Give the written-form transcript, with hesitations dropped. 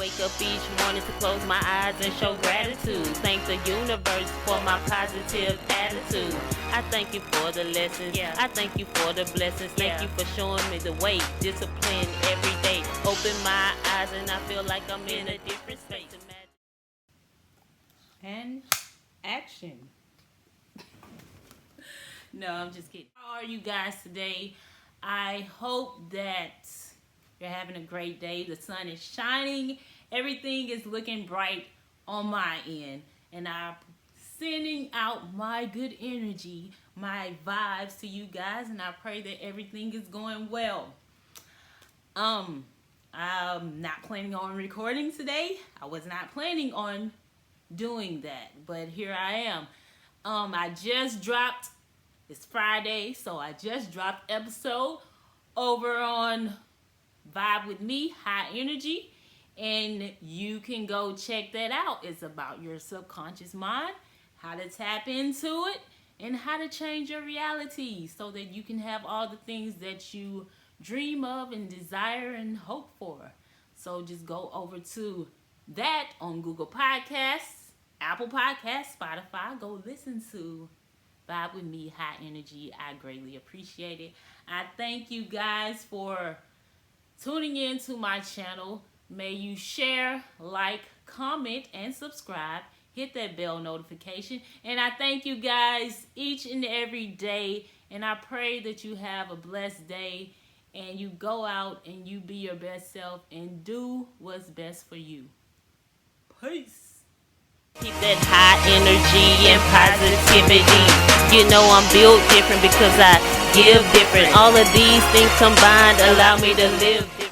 wake up each morning to close my eyes and show gratitude. Thank the universe for my positive attitude. I thank you for the lessons. I thank you for the blessings. Thank you for showing me the way. Discipline every day. Open my eyes and I feel like I'm in a different space. And action. No, I'm just kidding. How are you guys today? I hope that you're having a great day. The sun is shining. Everything is looking bright on my end. And I'm sending out my good energy, my vibes to you guys. And I pray that everything is going well. I'm not planning on recording today. I was not planning on doing that. But here I am. I just dropped, it's Friday, so I just dropped episode over on Vibe With Me, High Energy, and you can go check that out. It's about your subconscious mind, how to tap into it, and how to change your reality so that you can have all the things that you dream of and desire and hope for. So just go over to that on Google Podcasts, Apple Podcasts, Spotify. Go listen to Vibe With Me, High Energy. I greatly appreciate it. I thank you guys for tuning in to my channel. May you share, like, comment, and subscribe. Hit that bell notification. And I thank you guys each and every day. And I pray that you have a blessed day. And you go out and you be your best self and do what's best for you. Peace. Keep that high energy and positivity. You know I'm built different because I give different. All of these things combined allow me to live different.